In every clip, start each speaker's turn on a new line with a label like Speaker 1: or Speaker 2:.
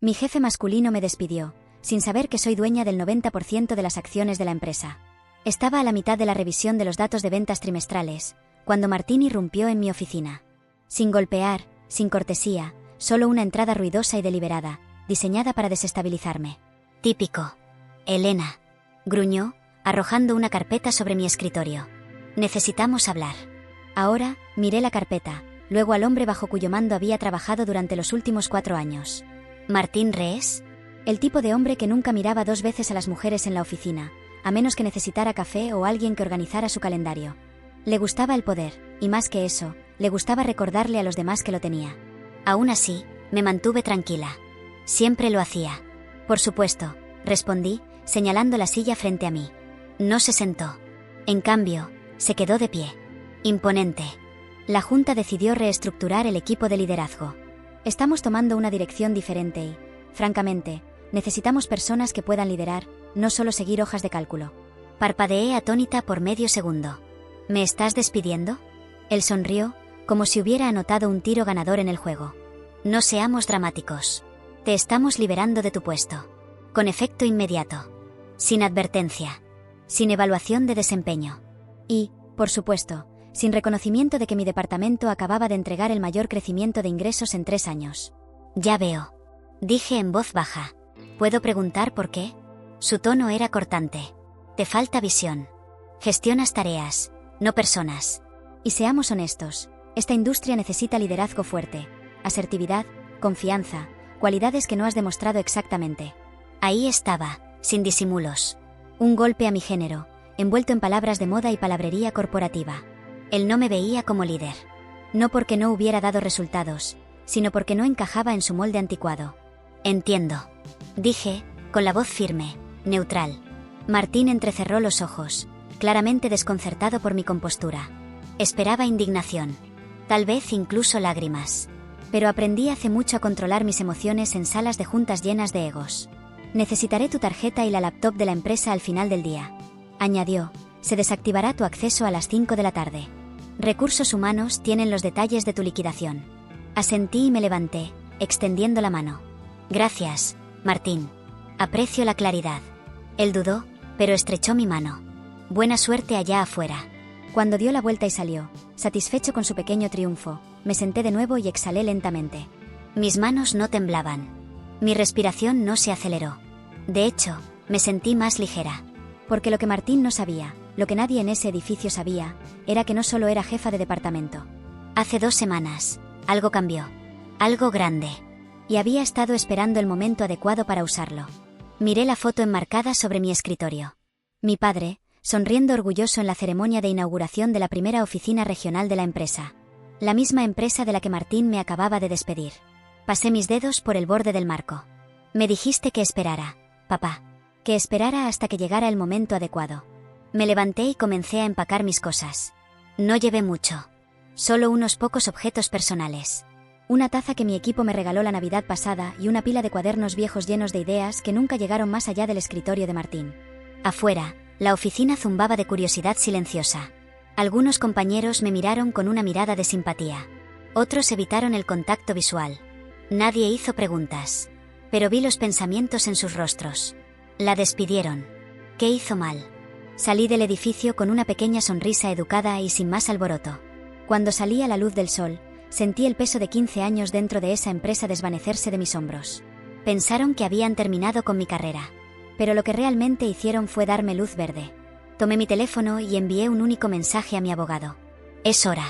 Speaker 1: Mi jefe masculino me despidió, sin saber que soy dueña del 90% de las acciones de la empresa. Estaba a la mitad de la revisión de los datos de ventas trimestrales, cuando Martín irrumpió en mi oficina. Sin golpear, sin cortesía, solo una entrada ruidosa y deliberada, diseñada para desestabilizarme. Típico. Elena, gruñó, arrojando una carpeta sobre mi escritorio. Necesitamos hablar. Ahora, miré la carpeta, luego al hombre bajo cuyo mando había trabajado durante los últimos 4 años. ¿Martín Rees? El tipo de hombre que nunca miraba 2 veces a las mujeres en la oficina, a menos que necesitara café o alguien que organizara su calendario. Le gustaba el poder, y más que eso, le gustaba recordarle a los demás que lo tenía. Aún así, me mantuve tranquila. Siempre lo hacía. Por supuesto, respondí, señalando la silla frente a mí. No se sentó. En cambio, se quedó de pie. Imponente. La Junta decidió reestructurar el equipo de liderazgo. Estamos tomando una dirección diferente y, francamente, necesitamos personas que puedan liderar, no solo seguir hojas de cálculo. Parpadeé atónita por medio segundo. ¿Me estás despidiendo? Él sonrió, como si hubiera anotado un tiro ganador en el juego. No seamos dramáticos. Te estamos liberando de tu puesto. Con efecto inmediato. Sin advertencia. Sin evaluación de desempeño. Y, por supuesto, sin reconocimiento de que mi departamento acababa de entregar el mayor crecimiento de ingresos en 3 años. Ya veo. Dije en voz baja. ¿Puedo preguntar por qué? Su tono era cortante. Te falta visión. Gestionas tareas, no personas. Y seamos honestos, esta industria necesita liderazgo fuerte, asertividad, confianza, cualidades que no has demostrado exactamente. Ahí estaba, sin disimulos. Un golpe a mi género, envuelto en palabras de moda y palabrería corporativa. Él no me veía como líder. No porque no hubiera dado resultados, sino porque no encajaba en su molde anticuado. Entiendo. Dije, con la voz firme, neutral. Martín entrecerró los ojos, claramente desconcertado por mi compostura. Esperaba indignación. Tal vez incluso lágrimas. Pero aprendí hace mucho a controlar mis emociones en salas de juntas llenas de egos. Necesitaré tu tarjeta y la laptop de la empresa al final del día. Añadió, se desactivará tu acceso a las 5 de la tarde. Recursos humanos tienen los detalles de tu liquidación. Asentí y me levanté, extendiendo la mano. Gracias, Martín. Aprecio la claridad. Él dudó, pero estrechó mi mano. Buena suerte allá afuera. Cuando dio la vuelta y salió, satisfecho con su pequeño triunfo, me senté de nuevo y exhalé lentamente. Mis manos no temblaban. Mi respiración no se aceleró. De hecho, me sentí más ligera. Porque lo que Martín no sabía, lo que nadie en ese edificio sabía, era que no solo era jefa de departamento. Hace 2 semanas, algo cambió. Algo grande. Y había estado esperando el momento adecuado para usarlo. Miré la foto enmarcada sobre mi escritorio. Mi padre, sonriendo orgulloso en la ceremonia de inauguración de la primera oficina regional de la empresa. La misma empresa de la que Martín me acababa de despedir. Pasé mis dedos por el borde del marco. Me dijiste que esperara, papá. Que esperara hasta que llegara el momento adecuado. Me levanté y comencé a empacar mis cosas. No llevé mucho. Solo unos pocos objetos personales. Una taza que mi equipo me regaló la Navidad pasada y una pila de cuadernos viejos llenos de ideas que nunca llegaron más allá del escritorio de Martín. Afuera, la oficina zumbaba de curiosidad silenciosa. Algunos compañeros me miraron con una mirada de simpatía. Otros evitaron el contacto visual. Nadie hizo preguntas. Pero vi los pensamientos en sus rostros. La despidieron. ¿Qué hizo mal? Salí del edificio con una pequeña sonrisa educada y sin más alboroto. Cuando salí a la luz del sol, sentí el peso de 15 años dentro de esa empresa desvanecerse de mis hombros. Pensaron que habían terminado con mi carrera. Pero lo que realmente hicieron fue darme luz verde. Tomé mi teléfono y envié un único mensaje a mi abogado. Es hora.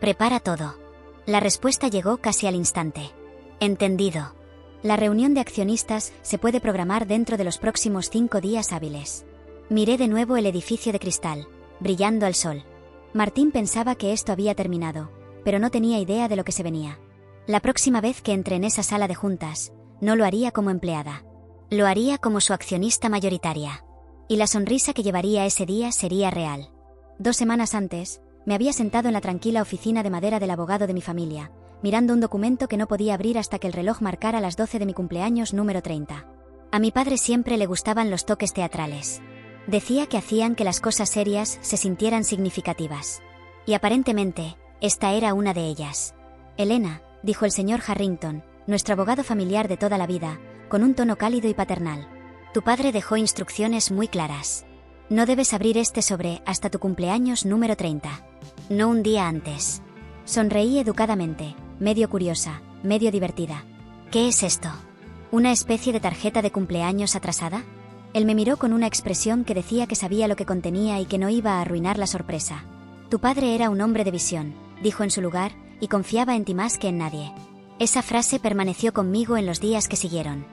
Speaker 1: Prepara todo. La respuesta llegó casi al instante. Entendido. La reunión de accionistas se puede programar dentro de los próximos 5 días hábiles. Miré de nuevo el edificio de cristal, brillando al sol. Martín pensaba que esto había terminado, pero no tenía idea de lo que se venía. La próxima vez que entre en esa sala de juntas, no lo haría como empleada. Lo haría como su accionista mayoritaria. Y la sonrisa que llevaría ese día sería real. 2 semanas antes, me había sentado en la tranquila oficina de madera del abogado de mi familia, mirando un documento que no podía abrir hasta que el reloj marcara las 12 de mi cumpleaños número 30. A mi padre siempre le gustaban los toques teatrales. Decía que hacían que las cosas serias se sintieran significativas. Y aparentemente, esta era una de ellas. Elena, dijo el señor Harrington, nuestro abogado familiar de toda la vida, con un tono cálido y paternal. Tu padre dejó instrucciones muy claras. No debes abrir este sobre hasta tu cumpleaños número 30. No un día antes. Sonreí educadamente, medio curiosa, medio divertida. ¿Qué es esto? ¿Una especie de tarjeta de cumpleaños atrasada? Él me miró con una expresión que decía que sabía lo que contenía y que no iba a arruinar la sorpresa. Tu padre era un hombre de visión, dijo en su lugar, y confiaba en ti más que en nadie. Esa frase permaneció conmigo en los días que siguieron.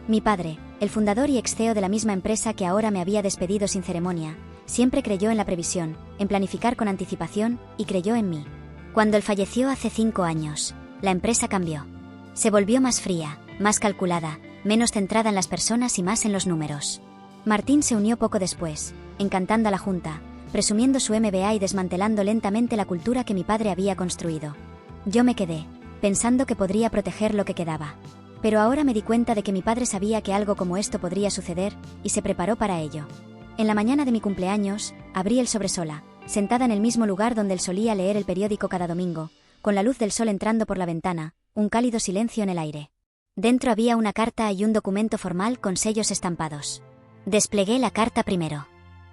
Speaker 1: Mi padre, el fundador y ex CEO de la misma empresa que ahora me había despedido sin ceremonia, siempre creyó en la previsión, en planificar con anticipación, y creyó en mí. Cuando él falleció hace 5 años, la empresa cambió. Se volvió más fría, más calculada, menos centrada en las personas y más en los números. Martín se unió poco después, encantando a la junta, presumiendo su MBA y desmantelando lentamente la cultura que mi padre había construido. Yo me quedé, pensando que podría proteger lo que quedaba. Pero ahora me di cuenta de que mi padre sabía que algo como esto podría suceder, y se preparó para ello. En la mañana de mi cumpleaños, abrí el sobre sola, sentada en el mismo lugar donde él solía leer el periódico cada domingo, con la luz del sol entrando por la ventana, un cálido silencio en el aire. Dentro había una carta y un documento formal con sellos estampados. Desplegué la carta primero.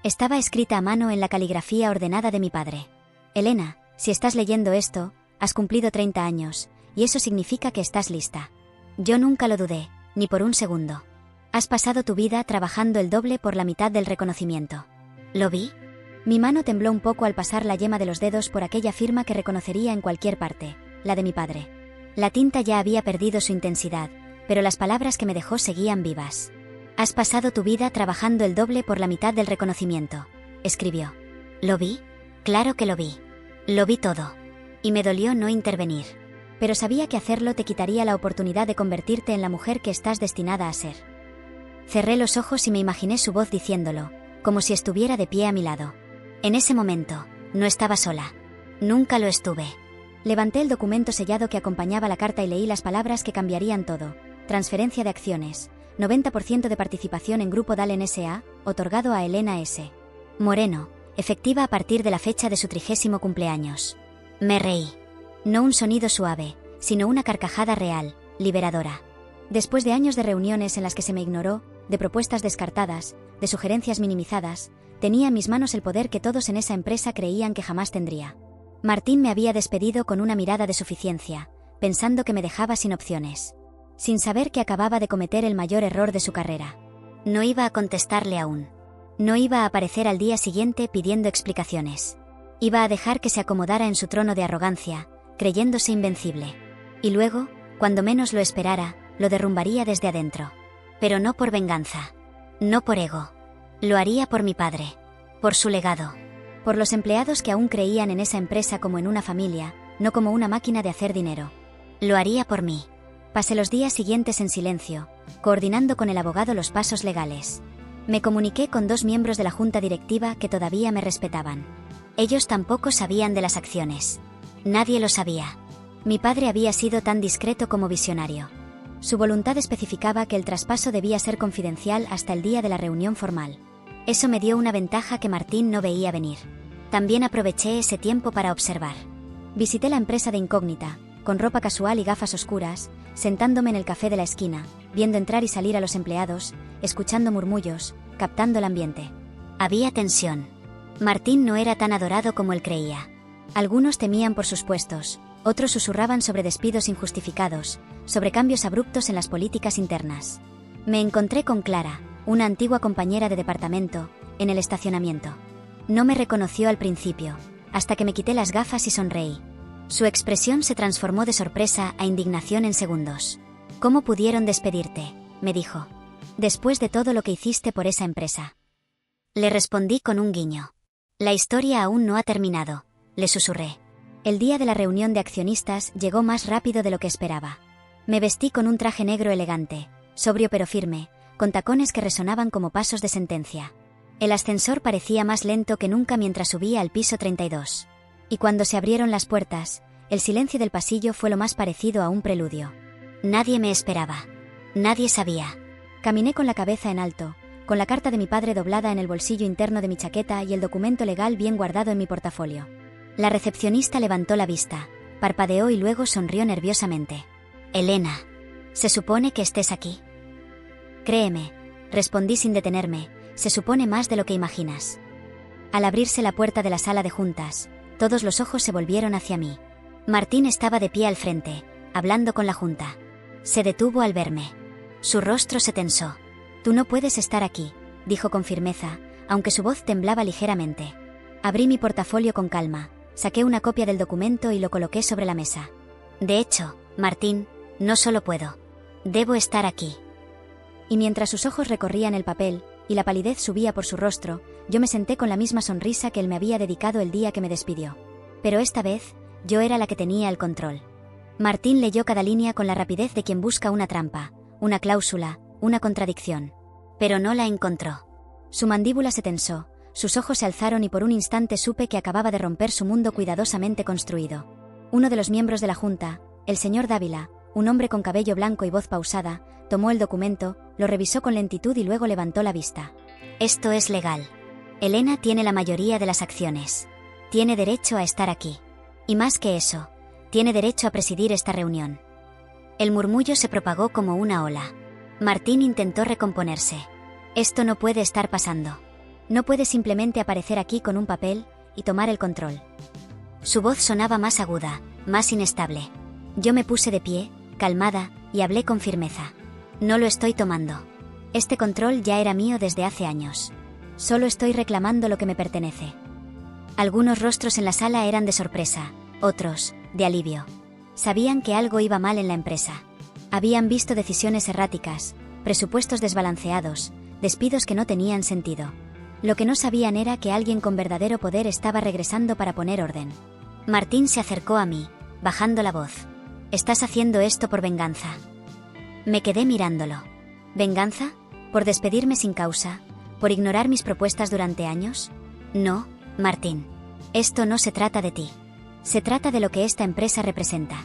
Speaker 1: Estaba escrita a mano en la caligrafía ordenada de mi padre. Elena, si estás leyendo esto, has cumplido 30 años, y eso significa que estás lista. Yo nunca lo dudé, ni por un segundo. Has pasado tu vida trabajando el doble por la mitad del reconocimiento. ¿Lo vi? Mi mano tembló un poco al pasar la yema de los dedos por aquella firma que reconocería en cualquier parte, la de mi padre. La tinta ya había perdido su intensidad, pero las palabras que me dejó seguían vivas. Has pasado tu vida trabajando el doble por la mitad del reconocimiento, escribió. ¿Lo vi? Claro que lo vi. Lo vi todo. Y me dolió no intervenir. Pero sabía que hacerlo te quitaría la oportunidad de convertirte en la mujer que estás destinada a ser. Cerré los ojos y me imaginé su voz diciéndolo, como si estuviera de pie a mi lado. En ese momento, no estaba sola. Nunca lo estuve. Levanté el documento sellado que acompañaba la carta y leí las palabras que cambiarían todo. Transferencia de acciones. 90% de participación en Grupo Dalen S.A., otorgado a Elena S. Moreno, efectiva a partir de la fecha de su 30º cumpleaños. Me reí. No un sonido suave, sino una carcajada real, liberadora. Después de años de reuniones en las que se me ignoró, de propuestas descartadas, de sugerencias minimizadas, tenía en mis manos el poder que todos en esa empresa creían que jamás tendría. Martín me había despedido con una mirada de suficiencia, pensando que me dejaba sin opciones. Sin saber que acababa de cometer el mayor error de su carrera. No iba a contestarle aún. No iba a aparecer al día siguiente pidiendo explicaciones. Iba a dejar que se acomodara en su trono de arrogancia, creyéndose invencible. Y luego, cuando menos lo esperara, lo derrumbaría desde adentro. Pero no por venganza. No por ego. Lo haría por mi padre. Por su legado. Por los empleados que aún creían en esa empresa como en una familia, no como una máquina de hacer dinero. Lo haría por mí. Pasé los días siguientes en silencio, coordinando con el abogado los pasos legales. Me comuniqué con 2 miembros de la junta directiva que todavía me respetaban. Ellos tampoco sabían de las acciones. Nadie lo sabía. Mi padre había sido tan discreto como visionario. Su voluntad especificaba que el traspaso debía ser confidencial hasta el día de la reunión formal. Eso me dio una ventaja que Martín no veía venir. También aproveché ese tiempo para observar. Visité la empresa de incógnita, con ropa casual y gafas oscuras, sentándome en el café de la esquina, viendo entrar y salir a los empleados, escuchando murmullos, captando el ambiente. Había tensión. Martín no era tan adorado como él creía. Algunos temían por sus puestos, otros susurraban sobre despidos injustificados, sobre cambios abruptos en las políticas internas. Me encontré con Clara, una antigua compañera de departamento, en el estacionamiento. No me reconoció al principio, hasta que me quité las gafas y sonreí. Su expresión se transformó de sorpresa a indignación en segundos. ¿Cómo pudieron despedirte?, me dijo. Después de todo lo que hiciste por esa empresa. Le respondí con un guiño. La historia aún no ha terminado, le susurré. El día de la reunión de accionistas llegó más rápido de lo que esperaba. Me vestí con un traje negro elegante, sobrio pero firme, con tacones que resonaban como pasos de sentencia. El ascensor parecía más lento que nunca mientras subía al piso 32. Y cuando se abrieron las puertas, el silencio del pasillo fue lo más parecido a un preludio. Nadie me esperaba. Nadie sabía. Caminé con la cabeza en alto, con la carta de mi padre doblada en el bolsillo interno de mi chaqueta y el documento legal bien guardado en mi portafolio. La recepcionista levantó la vista, parpadeó y luego sonrió nerviosamente. «Elena, ¿se supone que estés aquí?» Créeme, respondí sin detenerme, se supone más de lo que imaginas. Al abrirse la puerta de la sala de juntas, todos los ojos se volvieron hacia mí. Martín estaba de pie al frente, hablando con la junta. Se detuvo al verme. Su rostro se tensó. «Tú no puedes estar aquí», dijo con firmeza, aunque su voz temblaba ligeramente. Abrí mi portafolio con calma, saqué una copia del documento y lo coloqué sobre la mesa. «De hecho, Martín, no solo puedo. Debo estar aquí». Y mientras sus ojos recorrían el papel, y la palidez subía por su rostro, yo me senté con la misma sonrisa que él me había dedicado el día que me despidió. Pero esta vez, yo era la que tenía el control. Martín leyó cada línea con la rapidez de quien busca una trampa, una cláusula, una contradicción. Pero no la encontró. Su mandíbula se tensó, sus ojos se alzaron y por un instante supe que acababa de romper su mundo cuidadosamente construido. Uno de los miembros de la junta, el señor Dávila, un hombre con cabello blanco y voz pausada, tomó el documento, lo revisó con lentitud y luego levantó la vista. «Esto es legal. Elena tiene la mayoría de las acciones. Tiene derecho a estar aquí. Y más que eso, tiene derecho a presidir esta reunión». El murmullo se propagó como una ola. Martín intentó recomponerse. «Esto no puede estar pasando. No puede simplemente aparecer aquí con un papel y tomar el control». Su voz sonaba más aguda, más inestable. Yo me puse de pie, calmada, y hablé con firmeza. «No lo estoy tomando. Este control ya era mío desde hace años. Solo estoy reclamando lo que me pertenece». Algunos rostros en la sala eran de sorpresa, otros, de alivio. Sabían que algo iba mal en la empresa. Habían visto decisiones erráticas, presupuestos desbalanceados, despidos que no tenían sentido. Lo que no sabían era que alguien con verdadero poder estaba regresando para poner orden. Martín se acercó a mí, bajando la voz. «¿Estás haciendo esto por venganza?» Me quedé mirándolo. ¿Venganza? ¿Por despedirme sin causa? ¿Por ignorar mis propuestas durante años? No, Martín. Esto no se trata de ti. Se trata de lo que esta empresa representa.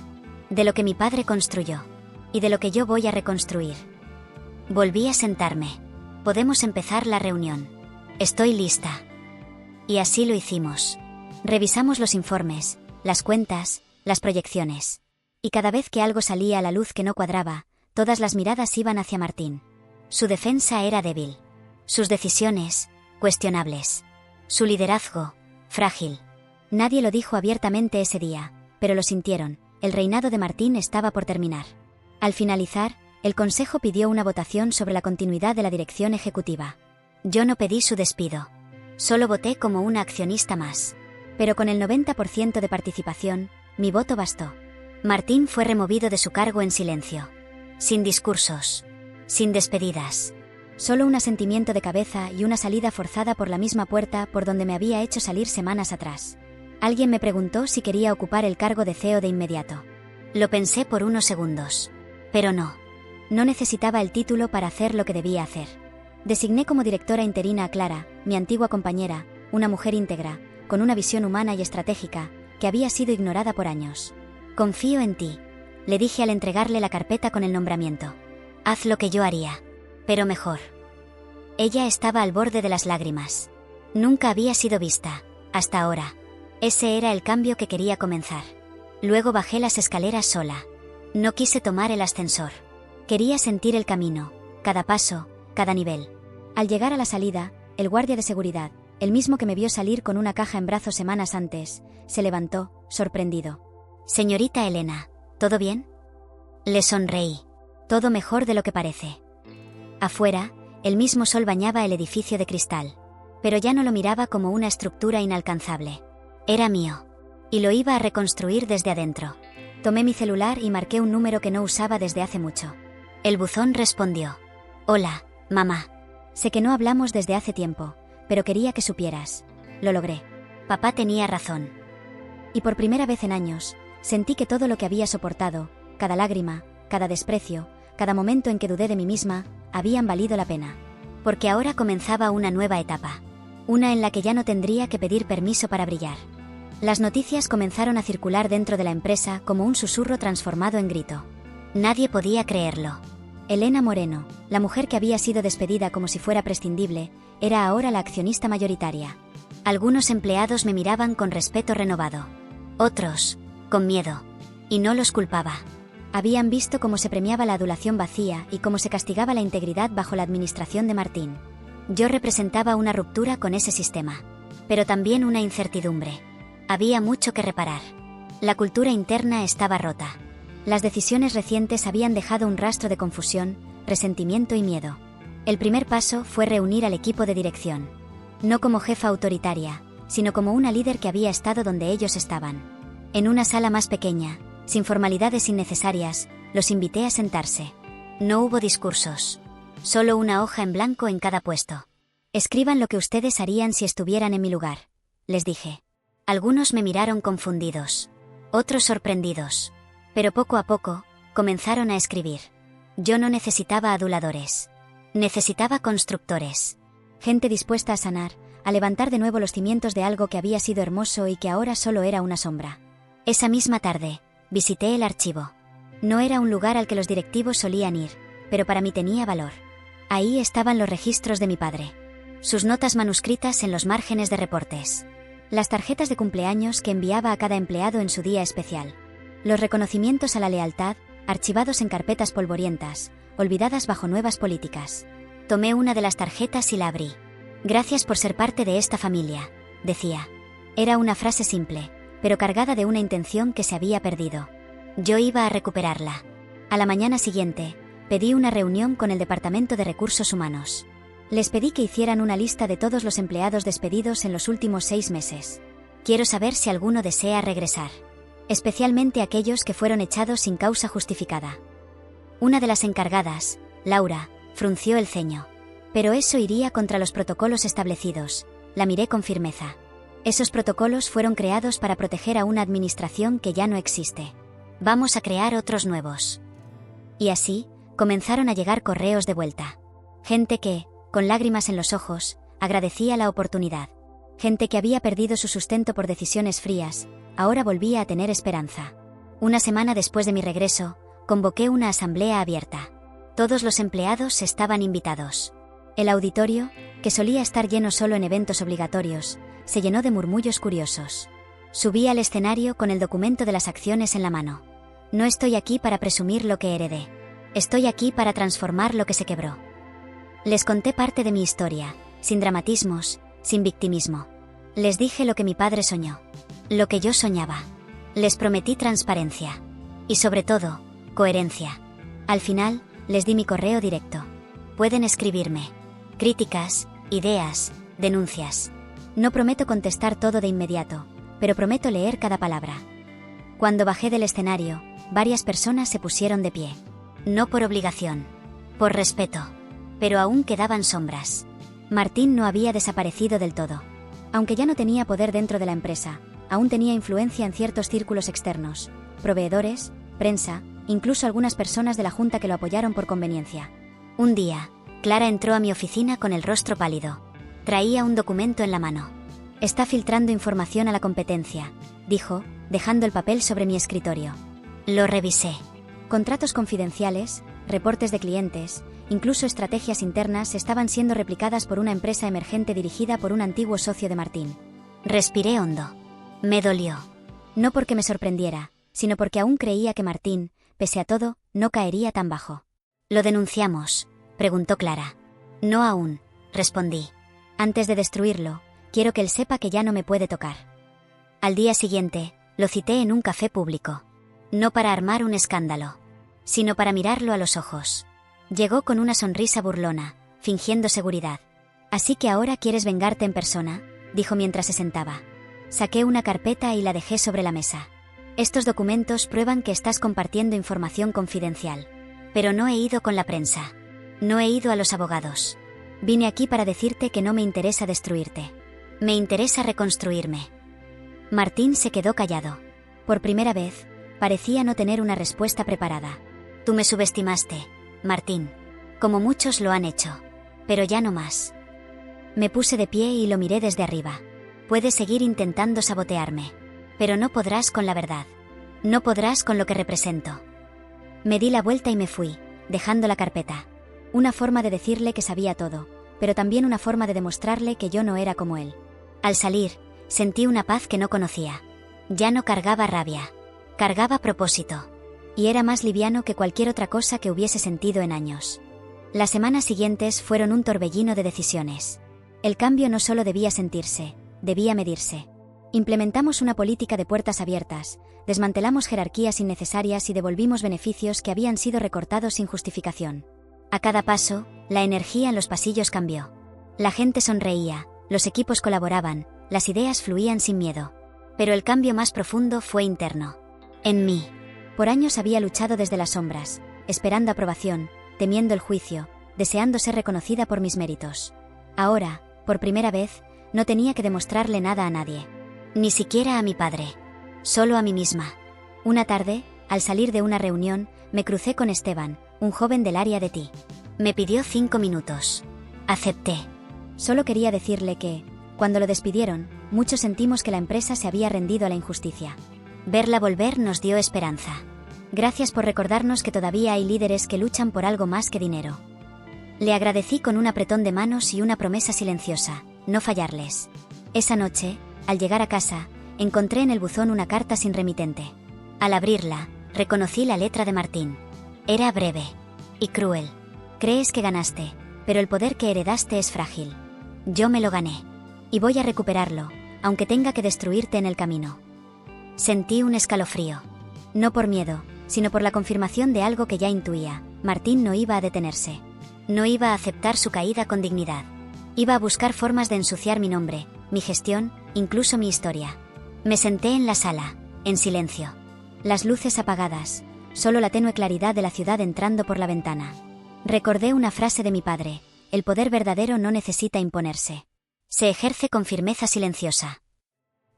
Speaker 1: De lo que mi padre construyó. Y de lo que yo voy a reconstruir. Volví a sentarme. «Podemos empezar la reunión. Estoy lista». Y así lo hicimos. Revisamos los informes, las cuentas, las proyecciones. Y cada vez que algo salía a la luz que no cuadraba, todas las miradas iban hacia Martín. Su defensa era débil. Sus decisiones, cuestionables. Su liderazgo, frágil. Nadie lo dijo abiertamente ese día, pero lo sintieron. El reinado de Martín estaba por terminar. Al finalizar, el Consejo pidió una votación sobre la continuidad de la dirección ejecutiva. Yo no pedí su despido. Solo voté como una accionista más. Pero con el 90% de participación, mi voto bastó. Martín fue removido de su cargo en silencio. Sin discursos. Sin despedidas. Solo un asentimiento de cabeza y una salida forzada por la misma puerta por donde me había hecho salir semanas atrás. Alguien me preguntó si quería ocupar el cargo de CEO de inmediato. Lo pensé por unos segundos. Pero no. No necesitaba el título para hacer lo que debía hacer. Designé como directora interina a Clara, mi antigua compañera, una mujer íntegra, con una visión humana y estratégica, que había sido ignorada por años. «Confío en ti», le dije al entregarle la carpeta con el nombramiento. «Haz lo que yo haría, pero mejor». Ella estaba al borde de las lágrimas. Nunca había sido vista, hasta ahora. Ese era el cambio que quería comenzar. Luego bajé las escaleras sola. No quise tomar el ascensor. Quería sentir el camino, cada paso, cada nivel. Al llegar a la salida, el guardia de seguridad, el mismo que me vio salir con una caja en brazos semanas antes, se levantó, sorprendido. «Señorita Elena, ¿todo bien?» Le sonreí. «Todo mejor de lo que parece». Afuera, el mismo sol bañaba el edificio de cristal. Pero ya no lo miraba como una estructura inalcanzable. Era mío. Y lo iba a reconstruir desde adentro. Tomé mi celular y marqué un número que no usaba desde hace mucho. El buzón respondió. «Hola, mamá. Sé que no hablamos desde hace tiempo, pero quería que supieras. Lo logré. Papá tenía razón». Y por primera vez en años, sentí que todo lo que había soportado, cada lágrima, cada desprecio, cada momento en que dudé de mí misma, habían valido la pena. Porque ahora comenzaba una nueva etapa. Una en la que ya no tendría que pedir permiso para brillar. Las noticias comenzaron a circular dentro de la empresa como un susurro transformado en grito. Nadie podía creerlo. Elena Moreno, la mujer que había sido despedida como si fuera prescindible, era ahora la accionista mayoritaria. Algunos empleados me miraban con respeto renovado. Otros, con miedo. Y no los culpaba. Habían visto cómo se premiaba la adulación vacía y cómo se castigaba la integridad bajo la administración de Martín. Yo representaba una ruptura con ese sistema, pero también una incertidumbre. Había mucho que reparar. La cultura interna estaba rota. Las decisiones recientes habían dejado un rastro de confusión, resentimiento y miedo. El primer paso fue reunir al equipo de dirección. No como jefa autoritaria, sino como una líder que había estado donde ellos estaban. En una sala más pequeña, sin formalidades innecesarias, los invité a sentarse. No hubo discursos. Solo una hoja en blanco en cada puesto. Escriban lo que ustedes harían si estuvieran en mi lugar, les dije. Algunos me miraron confundidos. Otros sorprendidos. Pero poco a poco, comenzaron a escribir. Yo no necesitaba aduladores. Necesitaba constructores. Gente dispuesta a sanar, a levantar de nuevo los cimientos de algo que había sido hermoso y que ahora solo era una sombra. Esa misma tarde, visité el archivo. No era un lugar al que los directivos solían ir, pero para mí tenía valor. Ahí estaban los registros de mi padre. Sus notas manuscritas en los márgenes de reportes. Las tarjetas de cumpleaños que enviaba a cada empleado en su día especial. Los reconocimientos a la lealtad, archivados en carpetas polvorientas, olvidadas bajo nuevas políticas. Tomé una de las tarjetas y la abrí. Gracias por ser parte de esta familia, decía. Era una frase simple, pero cargada de una intención que se había perdido. Yo iba a recuperarla. A la mañana siguiente, pedí una reunión con el Departamento de Recursos Humanos. Les pedí que hicieran una lista de todos los empleados despedidos en los últimos 6 meses. Quiero saber si alguno desea regresar. Especialmente aquellos que fueron echados sin causa justificada. Una de las encargadas, Laura, frunció el ceño. Pero eso iría contra los protocolos establecidos. La miré con firmeza. Esos protocolos fueron creados para proteger a una administración que ya no existe. Vamos a crear otros nuevos. Y así, comenzaron a llegar correos de vuelta. Gente que, con lágrimas en los ojos, agradecía la oportunidad. Gente que había perdido su sustento por decisiones frías, ahora volvía a tener esperanza. Una semana después de mi regreso, convoqué una asamblea abierta. Todos los empleados estaban invitados. El auditorio, que solía estar lleno solo en eventos obligatorios, se llenó de murmullos curiosos. Subí al escenario con el documento de las acciones en la mano. No estoy aquí para presumir lo que heredé. Estoy aquí para transformar lo que se quebró. Les conté parte de mi historia, sin dramatismos, sin victimismo. Les dije lo que mi padre soñó. Lo que yo soñaba. Les prometí transparencia. Y sobre todo, coherencia. Al final, les di mi correo directo. Pueden escribirme. Críticas, ideas, denuncias. No prometo contestar todo de inmediato, pero prometo leer cada palabra. Cuando bajé del escenario, varias personas se pusieron de pie. No por obligación. Por respeto. Pero aún quedaban sombras. Martín no había desaparecido del todo. Aunque ya no tenía poder dentro de la empresa, aún tenía influencia en ciertos círculos externos, proveedores, prensa, incluso algunas personas de la junta que lo apoyaron por conveniencia. Un día, Clara entró a mi oficina con el rostro pálido. Traía un documento en la mano. Está filtrando información a la competencia, dijo, dejando el papel sobre mi escritorio. Lo revisé. Contratos confidenciales, reportes de clientes, incluso estrategias internas estaban siendo replicadas por una empresa emergente dirigida por un antiguo socio de Martín. Respiré hondo. Me dolió. No porque me sorprendiera, sino porque aún creía que Martín, pese a todo, no caería tan bajo. ¿Lo denunciamos?, preguntó Clara. No aún, respondí. Antes de destruirlo, quiero que él sepa que ya no me puede tocar. Al día siguiente, lo cité en un café público. No para armar un escándalo, sino para mirarlo a los ojos. Llegó con una sonrisa burlona, fingiendo seguridad. «Así que ahora quieres vengarte en persona», dijo mientras se sentaba. Saqué una carpeta y la dejé sobre la mesa. «Estos documentos prueban que estás compartiendo información confidencial. Pero no he ido con la prensa. No he ido a los abogados. Vine aquí para decirte que no me interesa destruirte. Me interesa reconstruirme». Martín se quedó callado. Por primera vez, parecía no tener una respuesta preparada. «Tú me subestimaste, Martín. Como muchos lo han hecho. Pero ya no más». Me puse de pie y lo miré desde arriba. «Puedes seguir intentando sabotearme. Pero no podrás con la verdad. No podrás con lo que represento». Me di la vuelta y me fui, dejando la carpeta. Una forma de decirle que sabía todo, pero también una forma de demostrarle que yo no era como él. Al salir, sentí una paz que no conocía. Ya no cargaba rabia. Cargaba propósito. y era más liviano que cualquier otra cosa que hubiese sentido en años. Las semanas siguientes fueron un torbellino de decisiones. El cambio no solo debía sentirse, debía medirse. Implementamos una política de puertas abiertas, desmantelamos jerarquías innecesarias y devolvimos beneficios que habían sido recortados sin justificación. A cada paso, la energía en los pasillos cambió. La gente sonreía, los equipos colaboraban, las ideas fluían sin miedo. Pero el cambio más profundo fue interno. En mí. Por años había luchado desde las sombras, esperando aprobación, temiendo el juicio, deseando ser reconocida por mis méritos. Ahora, por primera vez, no tenía que demostrarle nada a nadie. Ni siquiera a mi padre. Solo a mí misma. Una tarde, al salir de una reunión, me crucé con Esteban, un joven del área de TI. Me pidió 5 minutos. Acepté. Solo quería decirle que, cuando lo despidieron, muchos sentimos que la empresa se había rendido a la injusticia. Verla volver nos dio esperanza. Gracias por recordarnos que todavía hay líderes que luchan por algo más que dinero. Le agradecí con un apretón de manos y una promesa silenciosa, no fallarles. Esa noche, al llegar a casa, encontré en el buzón una carta sin remitente. Al abrirla, reconocí la letra de Martín. Era breve y cruel. Crees que ganaste, pero el poder que heredaste es frágil. Yo me lo gané. Y voy a recuperarlo, aunque tenga que destruirte en el camino. Sentí un escalofrío. No por miedo, sino por la confirmación de algo que ya intuía. Martín no iba a detenerse. No iba a aceptar su caída con dignidad. Iba a buscar formas de ensuciar mi nombre, mi gestión, incluso mi historia. Me senté en la sala, en silencio. Las luces apagadas, solo la tenue claridad de la ciudad entrando por la ventana. Recordé una frase de mi padre: el poder verdadero no necesita imponerse. Se ejerce con firmeza silenciosa.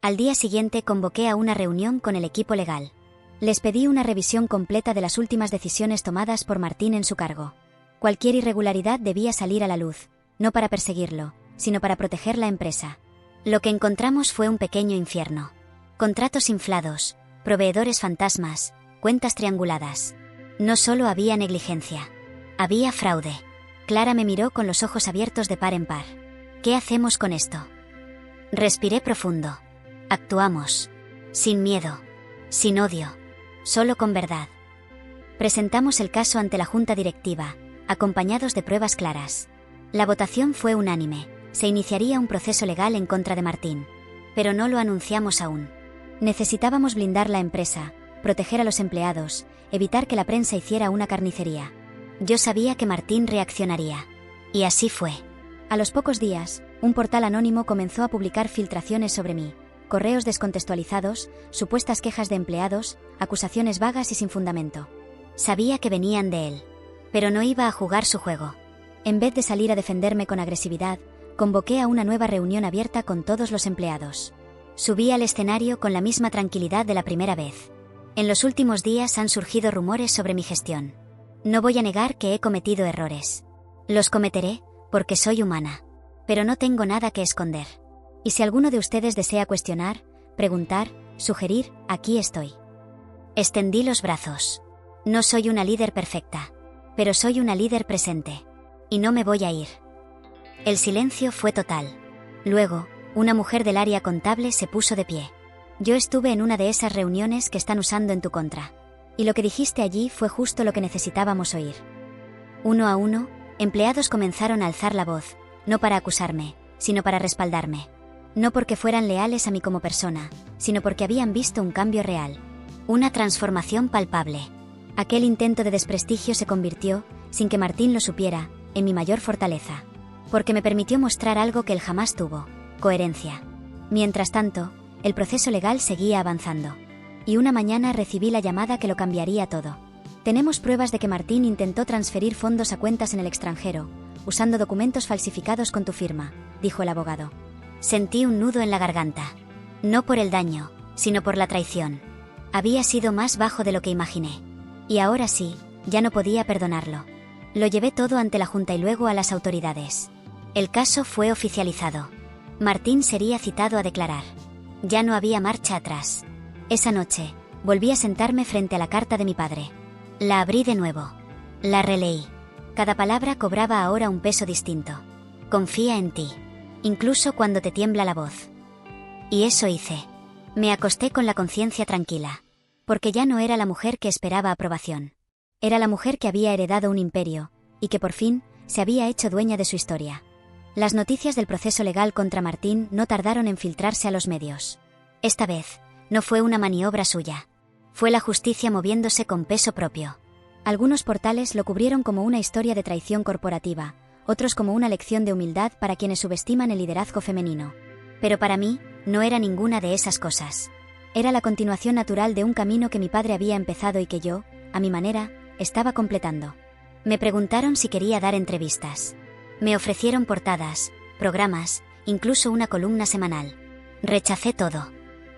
Speaker 1: Al día siguiente convoqué a una reunión con el equipo legal. Les pedí una revisión completa de las últimas decisiones tomadas por Martín en su cargo. Cualquier irregularidad debía salir a la luz, no para perseguirlo, sino para proteger la empresa. Lo que encontramos fue un pequeño infierno. Contratos inflados, proveedores fantasmas, cuentas trianguladas. No solo había negligencia. Había fraude. Clara me miró con los ojos abiertos de par en par. ¿Qué hacemos con esto? Respiré profundo. Actuamos. Sin miedo. Sin odio. Solo con verdad. Presentamos el caso ante la junta directiva, acompañados de pruebas claras. La votación fue unánime. Se iniciaría un proceso legal en contra de Martín. Pero no lo anunciamos aún. Necesitábamos blindar la empresa, proteger a los empleados, evitar que la prensa hiciera una carnicería. Yo sabía que Martín reaccionaría. Y así fue. A los pocos días, un portal anónimo comenzó a publicar filtraciones sobre mí. Correos descontextualizados, supuestas quejas de empleados, acusaciones vagas y sin fundamento. Sabía que venían de él. Pero no iba a jugar su juego. En vez de salir a defenderme con agresividad, convoqué a una nueva reunión abierta con todos los empleados. Subí al escenario con la misma tranquilidad de la primera vez. En los últimos días han surgido rumores sobre mi gestión. No voy a negar que he cometido errores. Los cometeré, porque soy humana. Pero no tengo nada que esconder. Y si alguno de ustedes desea cuestionar, preguntar, sugerir, aquí estoy. Extendí los brazos. No soy una líder perfecta, pero soy una líder presente. Y no me voy a ir. El silencio fue total. Luego, una mujer del área contable se puso de pie. Yo estuve en una de esas reuniones que están usando en tu contra. Y lo que dijiste allí fue justo lo que necesitábamos oír. Uno a uno, empleados comenzaron a alzar la voz, no para acusarme, sino para respaldarme. No porque fueran leales a mí como persona, sino porque habían visto un cambio real. Una transformación palpable. Aquel intento de desprestigio se convirtió, sin que Martín lo supiera, en mi mayor fortaleza. Porque me permitió mostrar algo que él jamás tuvo: coherencia. Mientras tanto, el proceso legal seguía avanzando. Y una mañana recibí la llamada que lo cambiaría todo. Tenemos pruebas de que Martín intentó transferir fondos a cuentas en el extranjero, usando documentos falsificados con tu firma, dijo el abogado. Sentí un nudo en la garganta. No por el daño, sino por la traición. Había sido más bajo de lo que imaginé. Y ahora sí, ya no podía perdonarlo. Lo llevé todo ante la junta y luego a las autoridades. El caso fue oficializado. Martín sería citado a declarar. Ya no había marcha atrás. Esa noche, volví a sentarme frente a la carta de mi padre. La abrí de nuevo. La releí. Cada palabra cobraba ahora un peso distinto. Confía en ti. Incluso cuando te tiembla la voz. Y eso hice. Me acosté con la conciencia tranquila. Porque ya no era la mujer que esperaba aprobación. Era la mujer que había heredado un imperio, y que por fin se había hecho dueña de su historia. Las noticias del proceso legal contra Martín no tardaron en filtrarse a los medios. Esta vez, no fue una maniobra suya. Fue la justicia moviéndose con peso propio. Algunos portales lo cubrieron como una historia de traición corporativa, otros como una lección de humildad para quienes subestiman el liderazgo femenino. Pero para mí, no era ninguna de esas cosas. Era la continuación natural de un camino que mi padre había empezado y que yo, a mi manera, estaba completando. Me preguntaron si quería dar entrevistas. Me ofrecieron portadas, programas, incluso una columna semanal. Rechacé todo.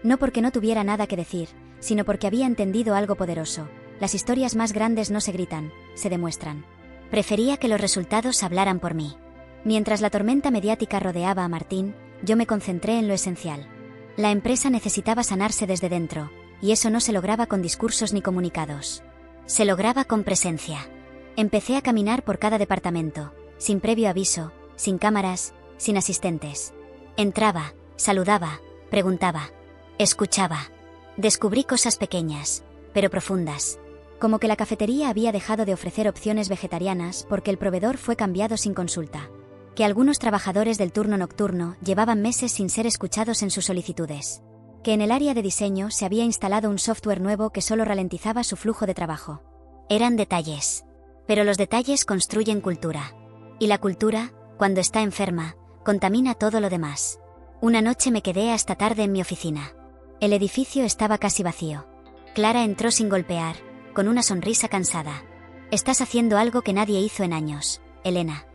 Speaker 1: No porque no tuviera nada que decir, sino porque había entendido algo poderoso. Las historias más grandes no se gritan, se demuestran. Prefería que los resultados hablaran por mí. Mientras la tormenta mediática rodeaba a Martín, yo me concentré en lo esencial. La empresa necesitaba sanarse desde dentro, y eso no se lograba con discursos ni comunicados. Se lograba con presencia. Empecé a caminar por cada departamento, sin previo aviso, sin cámaras, sin asistentes. Entraba, saludaba, preguntaba, escuchaba. Descubrí cosas pequeñas, pero profundas. Como que la cafetería había dejado de ofrecer opciones vegetarianas porque el proveedor fue cambiado sin consulta. Que algunos trabajadores del turno nocturno llevaban meses sin ser escuchados en sus solicitudes. Que en el área de diseño se había instalado un software nuevo que solo ralentizaba su flujo de trabajo. Eran detalles. Pero los detalles construyen cultura. Y la cultura, cuando está enferma, contamina todo lo demás. Una noche me quedé hasta tarde en mi oficina. El edificio estaba casi vacío. Clara entró sin golpear, con una sonrisa cansada. «Estás haciendo algo que nadie hizo en años, Elena».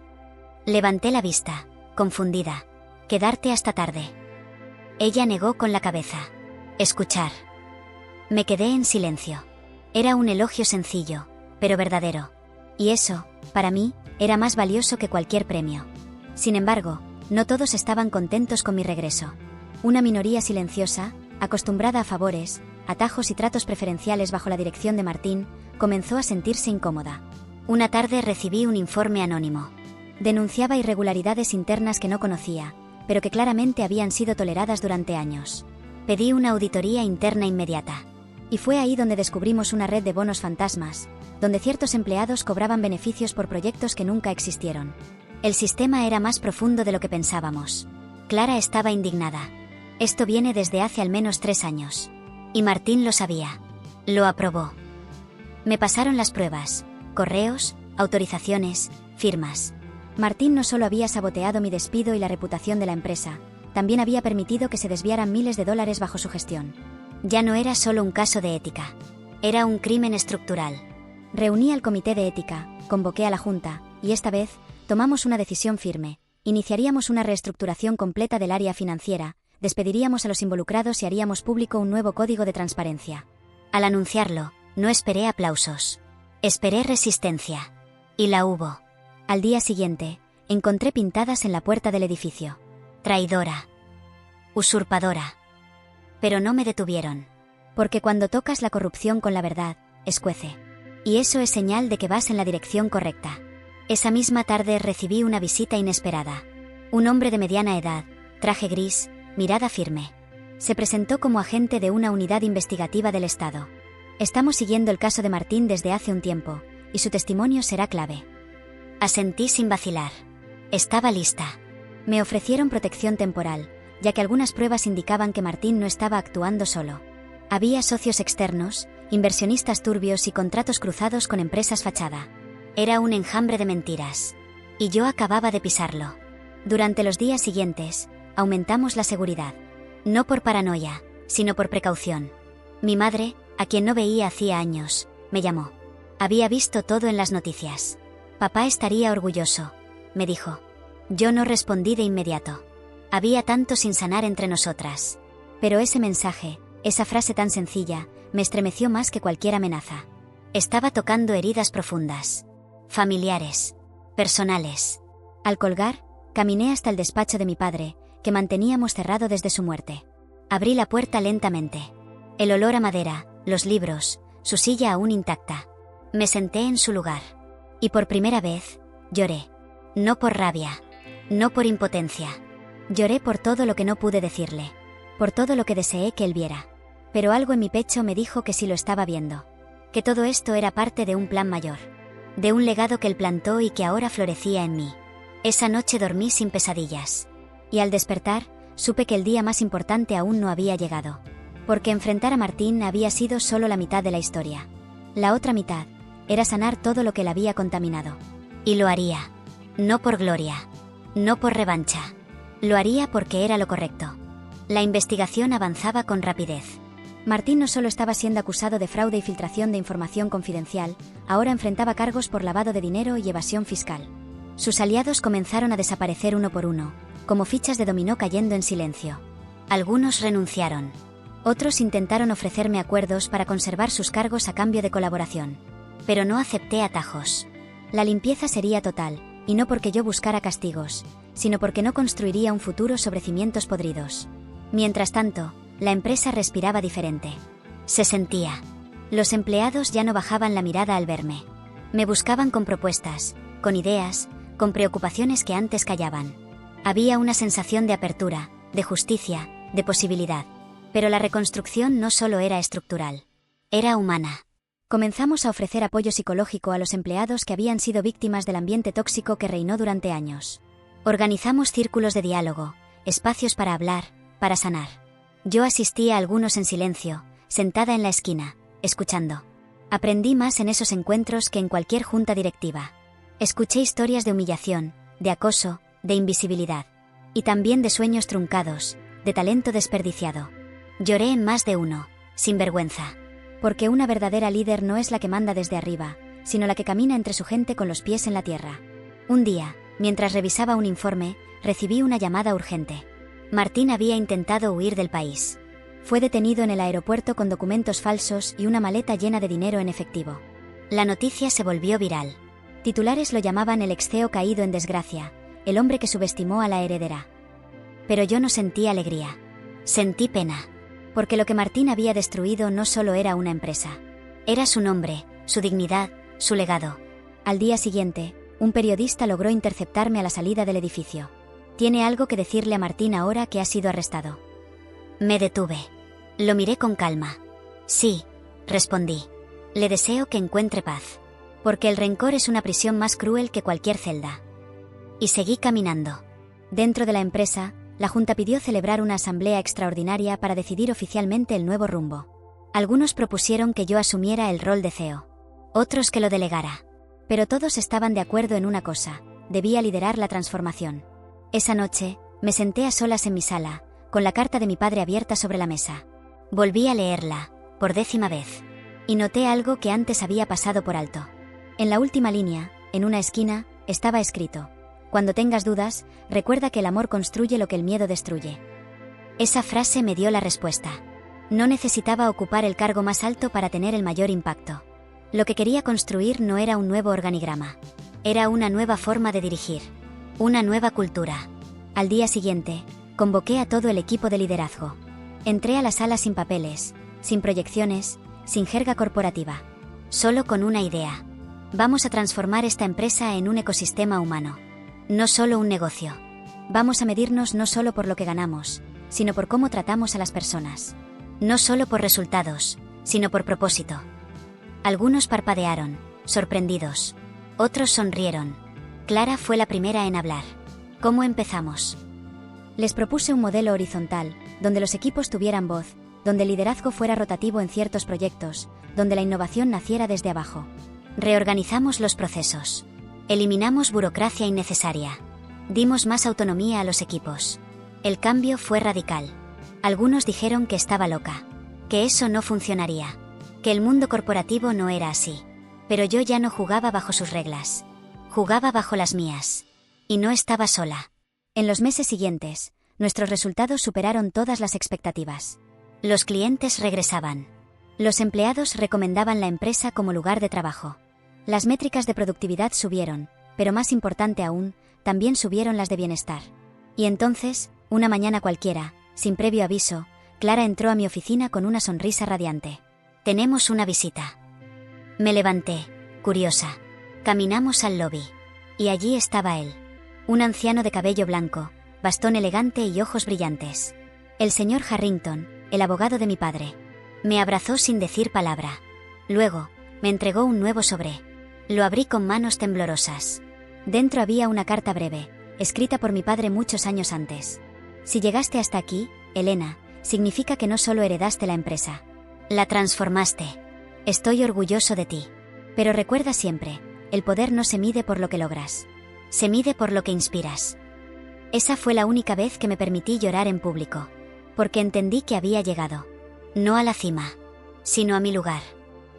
Speaker 1: Levanté la vista, confundida. «Quedarte hasta tarde». Ella negó con la cabeza. «Escuchar». Me quedé en silencio. Era un elogio sencillo, pero verdadero. Y eso, para mí, era más valioso que cualquier premio. Sin embargo, no todos estaban contentos con mi regreso. Una minoría silenciosa, acostumbrada a favores, atajos y tratos preferenciales bajo la dirección de Martín, comenzó a sentirse incómoda. Una tarde recibí un informe anónimo. Denunciaba irregularidades internas que no conocía, pero que claramente habían sido toleradas durante años. Pedí una auditoría interna inmediata. Y fue ahí donde descubrimos una red de bonos fantasmas, donde ciertos empleados cobraban beneficios por proyectos que nunca existieron. El sistema era más profundo de lo que pensábamos. Clara estaba indignada. Esto viene desde hace al menos 3 años. Y Martín lo sabía. Lo aprobó. Me pasaron las pruebas, correos, autorizaciones, firmas. Martín no solo había saboteado mi despido y la reputación de la empresa, también había permitido que se desviaran miles de dólares bajo su gestión. Ya no era solo un caso de ética. Era un crimen estructural. Reuní al comité de ética, convoqué a la junta, y esta vez, tomamos una decisión firme. Iniciaríamos una reestructuración completa del área financiera, despediríamos a los involucrados y haríamos público un nuevo código de transparencia. Al anunciarlo, no esperé aplausos. Esperé resistencia. Y la hubo. Al día siguiente, encontré pintadas en la puerta del edificio. Traidora. Usurpadora. Pero no me detuvieron. Porque cuando tocas la corrupción con la verdad, escuece. Y eso es señal de que vas en la dirección correcta. Esa misma tarde recibí una visita inesperada. Un hombre de mediana edad, traje gris, mirada firme. Se presentó como agente de una unidad investigativa del Estado. Estamos siguiendo el caso de Martín desde hace un tiempo, y su testimonio será clave. Asentí sin vacilar. Estaba lista. Me ofrecieron protección temporal, ya que algunas pruebas indicaban que Martín no estaba actuando solo. Había socios externos, inversionistas turbios y contratos cruzados con empresas fachada. Era un enjambre de mentiras. Y yo acababa de pisarlo. Durante los días siguientes, aumentamos la seguridad. No por paranoia, sino por precaución. Mi madre, a quien no veía hacía años, me llamó. Había visto todo en las noticias. Papá estaría orgulloso, me dijo. Yo no respondí de inmediato. Había tanto sin sanar entre nosotras. Pero ese mensaje, esa frase tan sencilla, me estremeció más que cualquier amenaza. Estaba tocando heridas profundas. Familiares. Personales. Al colgar, caminé hasta el despacho de mi padre, que manteníamos cerrado desde su muerte. Abrí la puerta lentamente. El olor a madera, los libros, su silla aún intacta. Me senté en su lugar. Y por primera vez, lloré. No por rabia. No por impotencia. Lloré por todo lo que no pude decirle. Por todo lo que deseé que él viera. Pero algo en mi pecho me dijo que sí lo estaba viendo. Que todo esto era parte de un plan mayor. De un legado que él plantó y que ahora florecía en mí. Esa noche dormí sin pesadillas. Y al despertar, supe que el día más importante aún no había llegado. Porque enfrentar a Martín había sido solo la mitad de la historia. La otra mitad era sanar todo lo que la había contaminado. Y lo haría. No por gloria. No por revancha. Lo haría porque era lo correcto. La investigación avanzaba con rapidez. Martín no solo estaba siendo acusado de fraude y filtración de información confidencial, ahora enfrentaba cargos por lavado de dinero y evasión fiscal. Sus aliados comenzaron a desaparecer uno por uno, como fichas de dominó cayendo en silencio. Algunos renunciaron. Otros intentaron ofrecerme acuerdos para conservar sus cargos a cambio de colaboración. Pero no acepté atajos. La limpieza sería total, y no porque yo buscara castigos, sino porque no construiría un futuro sobre cimientos podridos. Mientras tanto, la empresa respiraba diferente. Se sentía. Los empleados ya no bajaban la mirada al verme. Me buscaban con propuestas, con ideas, con preocupaciones que antes callaban. Había una sensación de apertura, de justicia, de posibilidad. Pero la reconstrucción no solo era estructural. Era humana. Comenzamos a ofrecer apoyo psicológico a los empleados que habían sido víctimas del ambiente tóxico que reinó durante años. Organizamos círculos de diálogo, espacios para hablar, para sanar. Yo asistía a algunos en silencio, sentada en la esquina, escuchando. Aprendí más en esos encuentros que en cualquier junta directiva. Escuché historias de humillación, de acoso, de invisibilidad. Y también de sueños truncados, de talento desperdiciado. Lloré en más de uno, sin vergüenza. Porque una verdadera líder no es la que manda desde arriba, sino la que camina entre su gente con los pies en la tierra. Un día, mientras revisaba un informe, recibí una llamada urgente. Martín había intentado huir del país. Fue detenido en el aeropuerto con documentos falsos y una maleta llena de dinero en efectivo. La noticia se volvió viral. Titulares lo llamaban el ex-CEO caído en desgracia, el hombre que subestimó a la heredera. Pero yo no sentí alegría. Sentí pena. Porque lo que Martín había destruido no solo era una empresa. Era su nombre, su dignidad, su legado. Al día siguiente, un periodista logró interceptarme a la salida del edificio. Tiene algo que decirle a Martín ahora que ha sido arrestado. Me detuve. Lo miré con calma. Sí, respondí. Le deseo que encuentre paz. Porque el rencor es una prisión más cruel que cualquier celda. Y seguí caminando. Dentro de la empresa, la Junta pidió celebrar una asamblea extraordinaria para decidir oficialmente el nuevo rumbo. Algunos propusieron que yo asumiera el rol de CEO. Otros que lo delegara. Pero todos estaban de acuerdo en una cosa: debía liderar la transformación. Esa noche, me senté a solas en mi sala, con la carta de mi padre abierta sobre la mesa. Volví a leerla, por 10ª vez. Y noté algo que antes había pasado por alto. En la última línea, en una esquina, estaba escrito: cuando tengas dudas, recuerda que el amor construye lo que el miedo destruye. Esa frase me dio la respuesta. No necesitaba ocupar el cargo más alto para tener el mayor impacto. Lo que quería construir no era un nuevo organigrama. Era una nueva forma de dirigir. Una nueva cultura. Al día siguiente, convoqué a todo el equipo de liderazgo. Entré a la sala sin papeles, sin proyecciones, sin jerga corporativa. Solo con una idea. Vamos a transformar esta empresa en un ecosistema humano. No solo un negocio. Vamos a medirnos no solo por lo que ganamos, sino por cómo tratamos a las personas. No solo por resultados, sino por propósito. Algunos parpadearon, sorprendidos. Otros sonrieron. Clara fue la primera en hablar. ¿Cómo empezamos? Les propuse un modelo horizontal, donde los equipos tuvieran voz, donde el liderazgo fuera rotativo en ciertos proyectos, donde la innovación naciera desde abajo. Reorganizamos los procesos. Eliminamos burocracia innecesaria. Dimos más autonomía a los equipos. El cambio fue radical. Algunos dijeron que estaba loca, que eso no funcionaría, que el mundo corporativo no era así. Pero yo ya no jugaba bajo sus reglas. Jugaba bajo las mías. Y no estaba sola. En los meses siguientes, nuestros resultados superaron todas las expectativas. Los clientes regresaban. Los empleados recomendaban la empresa como lugar de trabajo. Las métricas de productividad subieron, pero más importante aún, también subieron las de bienestar. Y entonces, una mañana cualquiera, sin previo aviso, Clara entró a mi oficina con una sonrisa radiante. «Tenemos una visita». Me levanté, curiosa. Caminamos al lobby. Y allí estaba él. Un anciano de cabello blanco, bastón elegante y ojos brillantes. El señor Harrington, el abogado de mi padre. Me abrazó sin decir palabra. Luego, me entregó un nuevo sobre. Lo abrí con manos temblorosas. Dentro había una carta breve, escrita por mi padre muchos años antes. Si llegaste hasta aquí, Elena, significa que no solo heredaste la empresa. La transformaste. Estoy orgulloso de ti. Pero recuerda siempre, el poder no se mide por lo que logras. Se mide por lo que inspiras. Esa fue la única vez que me permití llorar en público. Porque entendí que había llegado. No a la cima, sino a mi lugar.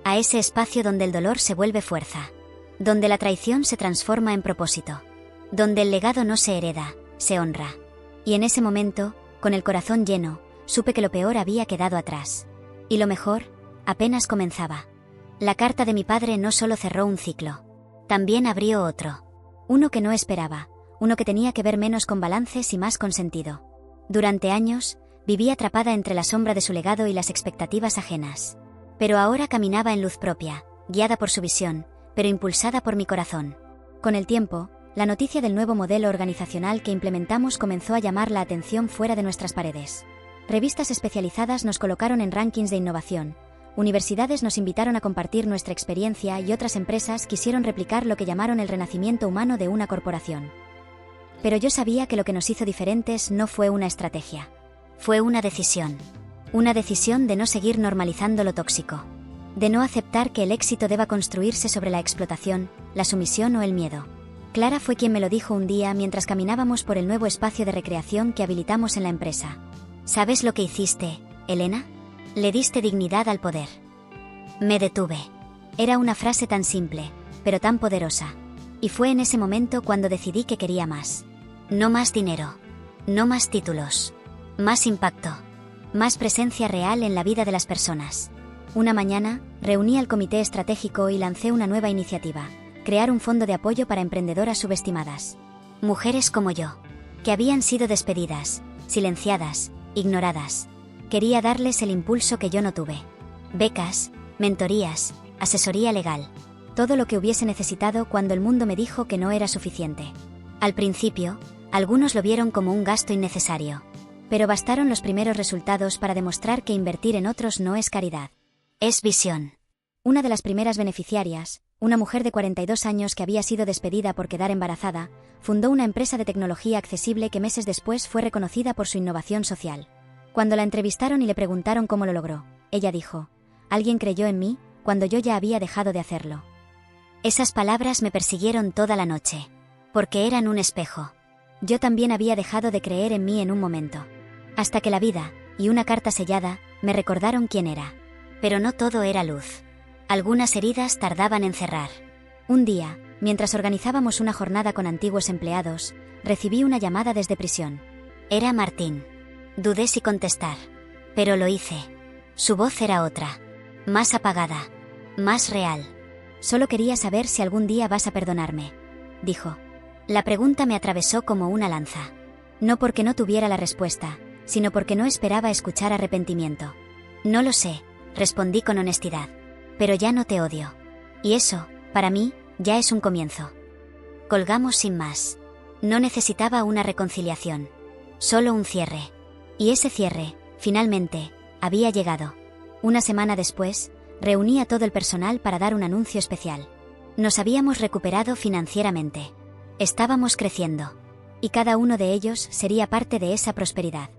Speaker 1: A ese espacio donde el dolor se vuelve fuerza. Donde la traición se transforma en propósito. Donde el legado no se hereda, se honra. Y en ese momento, con el corazón lleno, supe que lo peor había quedado atrás. Y lo mejor, apenas comenzaba. La carta de mi padre no solo cerró un ciclo. También abrió otro. Uno que no esperaba. Uno que tenía que ver menos con balances y más con sentido. Durante años, viví atrapada entre la sombra de su legado y las expectativas ajenas. Pero ahora caminaba en luz propia, guiada por su visión, pero impulsada por mi corazón. Con el tiempo, la noticia del nuevo modelo organizacional que implementamos comenzó a llamar la atención fuera de nuestras paredes. Revistas especializadas nos colocaron en rankings de innovación, universidades nos invitaron a compartir nuestra experiencia y otras empresas quisieron replicar lo que llamaron el renacimiento humano de una corporación. Pero yo sabía que lo que nos hizo diferentes no fue una estrategia. Fue una decisión. Una decisión de no seguir normalizando lo tóxico. De no aceptar que el éxito deba construirse sobre la explotación, la sumisión o el miedo. Clara fue quien me lo dijo un día mientras caminábamos por el nuevo espacio de recreación que habilitamos en la empresa. ¿Sabes lo que hiciste, Elena? Le diste dignidad al poder. Me detuve. Era una frase tan simple, pero tan poderosa. Y fue en ese momento cuando decidí que quería más. No más dinero. No más títulos. Más impacto. Más presencia real en la vida de las personas. Una mañana, reuní al comité estratégico y lancé una nueva iniciativa. Crear un fondo de apoyo para emprendedoras subestimadas. Mujeres como yo. Que habían sido despedidas, silenciadas, ignoradas. Quería darles el impulso que yo no tuve. Becas, mentorías, asesoría legal. Todo lo que hubiese necesitado cuando el mundo me dijo que no era suficiente. Al principio, algunos lo vieron como un gasto innecesario. Pero bastaron los primeros resultados para demostrar que invertir en otros no es caridad. Es visión. Una de las primeras beneficiarias, una mujer de 42 años que había sido despedida por quedar embarazada, fundó una empresa de tecnología accesible que meses después fue reconocida por su innovación social. Cuando la entrevistaron y le preguntaron cómo lo logró, ella dijo: «Alguien creyó en mí cuando yo ya había dejado de hacerlo». Esas palabras me persiguieron toda la noche. Porque eran un espejo. Yo también había dejado de creer en mí en un momento. Hasta que la vida, y una carta sellada, me recordaron quién era. Pero no todo era luz. Algunas heridas tardaban en cerrar. Un día, mientras organizábamos una jornada con antiguos empleados, recibí una llamada desde prisión. Era Martín. Dudé si contestar. Pero lo hice. Su voz era otra. Más apagada. Más real. «Solo quería saber si algún día vas a perdonarme», dijo. La pregunta me atravesó como una lanza. No porque no tuviera la respuesta, sino porque no esperaba escuchar arrepentimiento. «No lo sé», respondí con honestidad. «Pero ya no te odio. Y eso, para mí, ya es un comienzo». Colgamos sin más. No necesitaba una reconciliación. Solo un cierre. Y ese cierre, finalmente, había llegado. Una semana después, reuní a todo el personal para dar un anuncio especial. Nos habíamos recuperado financieramente. Estábamos creciendo. Y cada uno de ellos sería parte de esa prosperidad.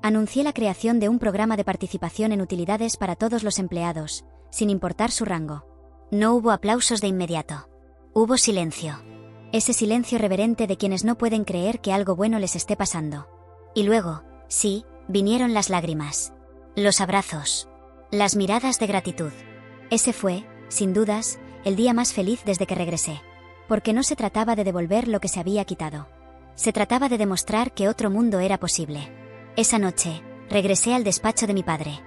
Speaker 1: Anuncié la creación de un programa de participación en utilidades para todos los empleados, sin importar su rango. No hubo aplausos de inmediato. Hubo silencio. Ese silencio reverente de quienes no pueden creer que algo bueno les esté pasando. Y luego, sí, vinieron las lágrimas. Los abrazos. Las miradas de gratitud. Ese fue, sin dudas, el día más feliz desde que regresé. Porque no se trataba de devolver lo que se había quitado. Se trataba de demostrar que otro mundo era posible. Esa noche, regresé al despacho de mi padre.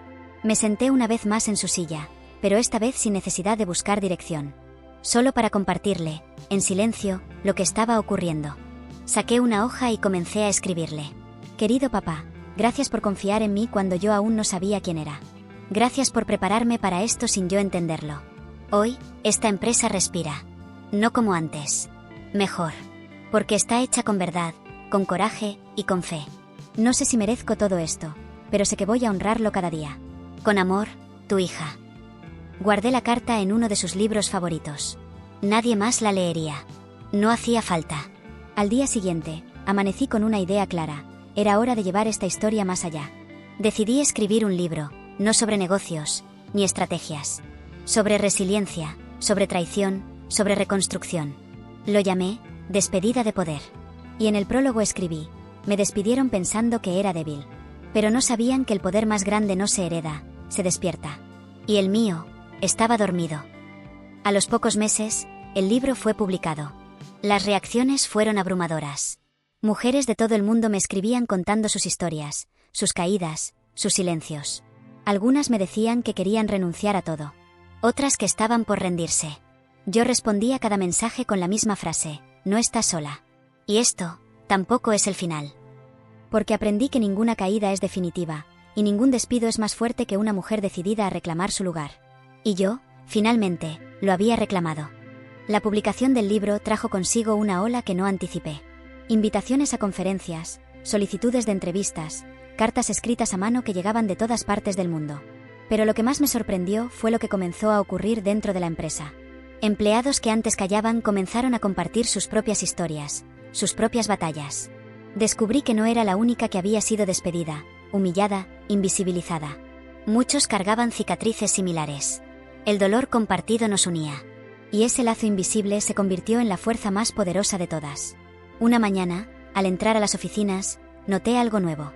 Speaker 1: Me senté una vez más en su silla, pero esta vez sin necesidad de buscar dirección. Solo para compartirle, en silencio, lo que estaba ocurriendo. Saqué una hoja y comencé a escribirle. «Querido papá, gracias por confiar en mí cuando yo aún no sabía quién era. Gracias por prepararme para esto sin yo entenderlo. Hoy, esta empresa respira. No como antes. Mejor. Porque está hecha con verdad, con coraje y con fe. No sé si merezco todo esto, pero sé que voy a honrarlo cada día. Con amor, tu hija. Guardé la carta en uno de sus libros favoritos. Nadie más la leería. No hacía falta. Al día siguiente, amanecí con una idea clara. Era hora de llevar esta historia más allá. Decidí escribir un libro, no sobre negocios, ni estrategias. Sobre resiliencia, sobre traición, sobre reconstrucción. Lo llamé Despedida de Poder. Y en el prólogo escribí: me despidieron pensando que era débil. Pero no sabían que el poder más grande no se hereda, se despierta. Y el mío estaba dormido. A los pocos meses, el libro fue publicado. Las reacciones fueron abrumadoras. Mujeres de todo el mundo me escribían contando sus historias, sus caídas, sus silencios. Algunas me decían que querían renunciar a todo. Otras que estaban por rendirse. Yo respondía a cada mensaje con la misma frase: no estás sola. Y esto tampoco es el final. Porque aprendí que ninguna caída es definitiva, y ningún despido es más fuerte que una mujer decidida a reclamar su lugar. Y yo, finalmente, lo había reclamado. La publicación del libro trajo consigo una ola que no anticipé. Invitaciones a conferencias, solicitudes de entrevistas, cartas escritas a mano que llegaban de todas partes del mundo. Pero lo que más me sorprendió fue lo que comenzó a ocurrir dentro de la empresa. Empleados que antes callaban comenzaron a compartir sus propias historias, sus propias batallas. Descubrí que no era la única que había sido despedida, humillada, invisibilizada. Muchos cargaban cicatrices similares. El dolor compartido nos unía. Y ese lazo invisible se convirtió en la fuerza más poderosa de todas. Una mañana, al entrar a las oficinas, noté algo nuevo.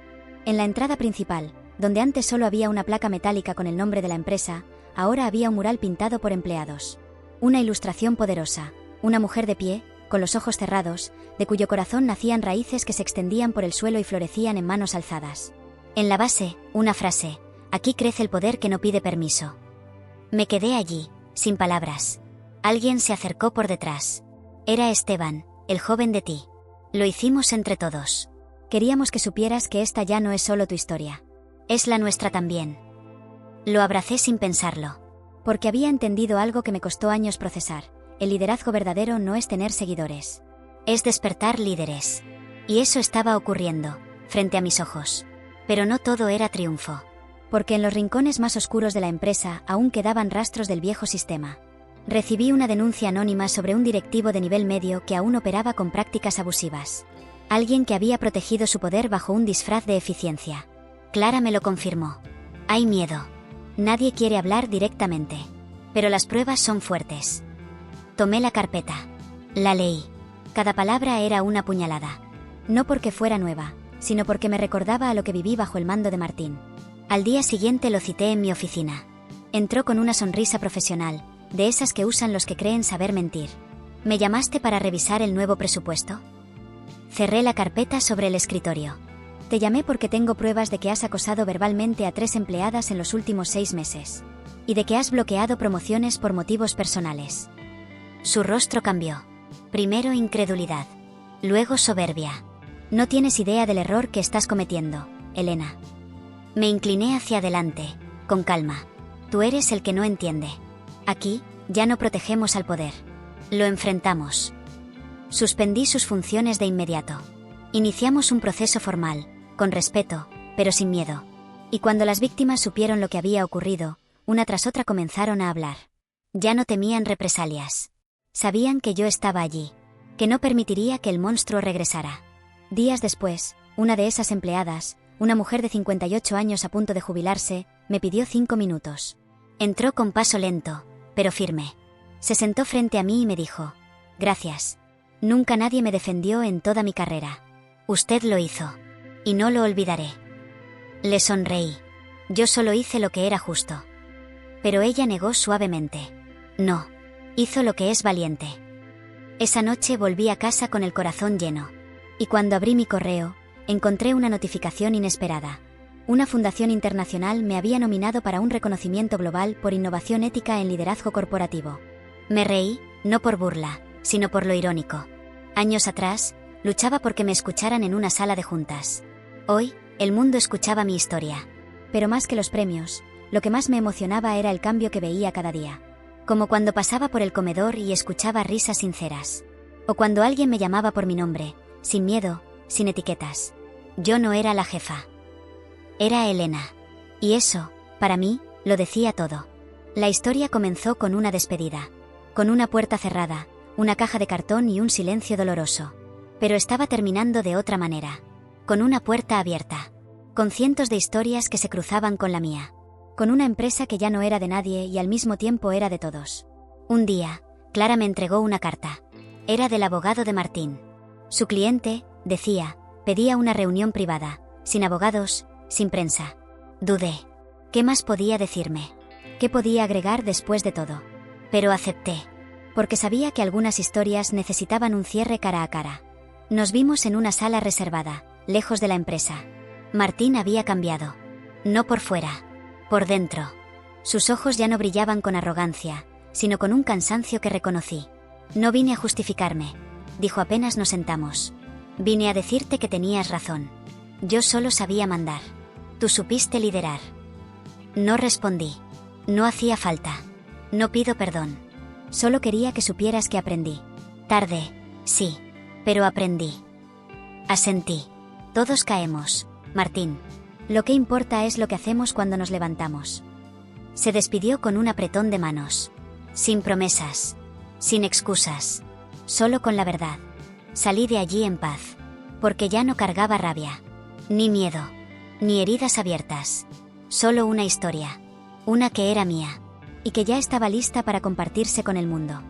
Speaker 1: En la entrada principal, donde antes solo había una placa metálica con el nombre de la empresa, ahora había un mural pintado por empleados. Una ilustración poderosa, una mujer de pie, con los ojos cerrados, de cuyo corazón nacían raíces que se extendían por el suelo y florecían en manos alzadas. En la base, una frase: aquí crece el poder que no pide permiso. Me quedé allí, sin palabras. Alguien se acercó por detrás. Era Esteban, el joven de ti. Lo hicimos entre todos. Queríamos que supieras que esta ya no es solo tu historia. Es la nuestra también. Lo abracé sin pensarlo. Porque había entendido algo que me costó años procesar. El liderazgo verdadero no es tener seguidores. Es despertar líderes. Y eso estaba ocurriendo, frente a mis ojos. Pero no todo era triunfo. Porque en los rincones más oscuros de la empresa aún quedaban rastros del viejo sistema. Recibí una denuncia anónima sobre un directivo de nivel medio que aún operaba con prácticas abusivas. Alguien que había protegido su poder bajo un disfraz de eficiencia. Clara me lo confirmó. Hay miedo. Nadie quiere hablar directamente. Pero las pruebas son fuertes. Tomé la carpeta. La leí. Cada palabra era una puñalada. No porque fuera nueva, sino porque me recordaba a lo que viví bajo el mando de Martín. Al día siguiente lo cité en mi oficina. Entró con una sonrisa profesional, de esas que usan los que creen saber mentir. ¿Me llamaste para revisar el nuevo presupuesto? Cerré la carpeta sobre el escritorio. Te llamé porque tengo pruebas de que has acosado verbalmente a 3 empleadas en los últimos 6 meses. Y de que has bloqueado promociones por motivos personales. Su rostro cambió. Primero incredulidad. Luego soberbia. No tienes idea del error que estás cometiendo, Elena. Me incliné hacia adelante, con calma. Tú eres el que no entiende. Aquí, ya no protegemos al poder. Lo enfrentamos. Suspendí sus funciones de inmediato. Iniciamos un proceso formal, con respeto, pero sin miedo. Y cuando las víctimas supieron lo que había ocurrido, una tras otra comenzaron a hablar. Ya no temían represalias. Sabían que yo estaba allí, que no permitiría que el monstruo regresara. Días después, una de esas empleadas, una mujer de 58 años a punto de jubilarse, me pidió 5 minutos. Entró con paso lento, pero firme. Se sentó frente a mí y me dijo: gracias. Nunca nadie me defendió en toda mi carrera. Usted lo hizo. Y no lo olvidaré. Le sonreí. Yo solo hice lo que era justo. Pero ella negó suavemente. No. Hizo lo que es valiente. Esa noche volví a casa con el corazón lleno. Y cuando abrí mi correo, encontré una notificación inesperada. Una fundación internacional me había nominado para un reconocimiento global por innovación ética en liderazgo corporativo. Me reí, no por burla, sino por lo irónico. Años atrás, luchaba porque me escucharan en una sala de juntas. Hoy, el mundo escuchaba mi historia. Pero más que los premios, lo que más me emocionaba era el cambio que veía cada día. Como cuando pasaba por el comedor y escuchaba risas sinceras. O cuando alguien me llamaba por mi nombre, sin miedo, sin etiquetas. Yo no era la jefa. Era Elena. Y eso, para mí, Lo decía todo. La historia comenzó con una despedida. Con una puerta cerrada, una caja de cartón y un silencio doloroso. Pero estaba terminando de otra manera. Con una puerta abierta. Con cientos de historias que se cruzaban con la mía. Con una empresa que ya no era de nadie y al mismo tiempo era de todos. Un día, Clara me entregó una carta. Era del abogado de Martín. Su cliente, decía, pedía una reunión privada, sin abogados, sin prensa. Dudé. ¿Qué más podía decirme? ¿Qué podía agregar después de todo? Pero acepté. Porque sabía que algunas historias necesitaban un cierre cara a cara. Nos vimos en una sala reservada, lejos de la empresa. Martín había cambiado. No por fuera. Por dentro. Sus ojos ya no brillaban con arrogancia, sino con un cansancio que reconocí. No vine a justificarme, dijo apenas nos sentamos. Vine a decirte que tenías razón. Yo solo sabía mandar. Tú supiste liderar. No respondí. No hacía falta. No pido perdón. Solo quería que supieras que aprendí. Tarde, sí, pero aprendí. Asentí. Todos caemos, Martín. Lo que importa es lo que hacemos cuando nos levantamos. Se despidió con un apretón de manos. Sin promesas. Sin excusas. Solo con la verdad. Salí de allí en paz. Porque ya no cargaba rabia. Ni miedo. Ni heridas abiertas. Solo una historia. Una que era mía. Y que ya estaba lista para compartirse con el mundo.